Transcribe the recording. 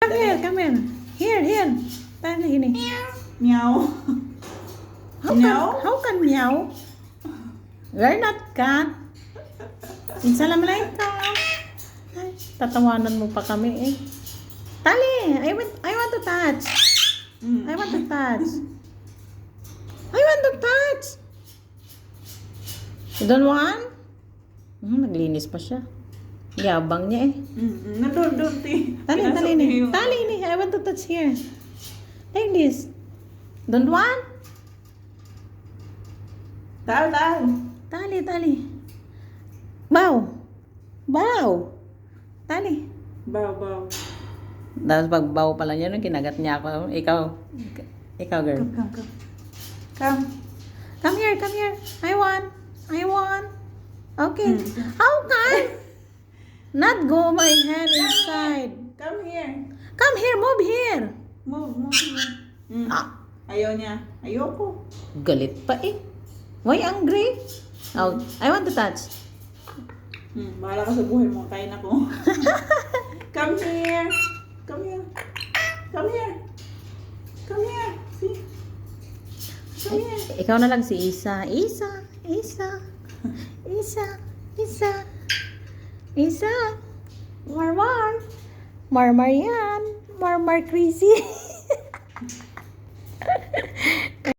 Come here, come here. Here. Tali ini. Meow. How can meow? We're not cat. Assalamualaikum. Ay, tatawanan mo pa kami eh. Tali, I want to touch. I want to touch. I want to touch. You don't want? Naglinis pa siya. Yabang niya eh. Nadurti. Tali ni. I want to touch here. Like this. Don't want? Tal. Tali. Bow. Tali. Bow. Tapos pag bow pala niya, nung kinagat niya ako. Ikaw girl. Come. Come here. I want. Okay. How can? Not go my hand inside. Come here. Come here, move here. Move here. Ah, Ayaw niya. Ayoko. galit pa eh. Why angry? Oh, I want to touch. Bahala ka sa buhay mo. Kain ako. Come here. See? Come here. Ikaw na lang si Isa. Marmar yan. Marmar crazy.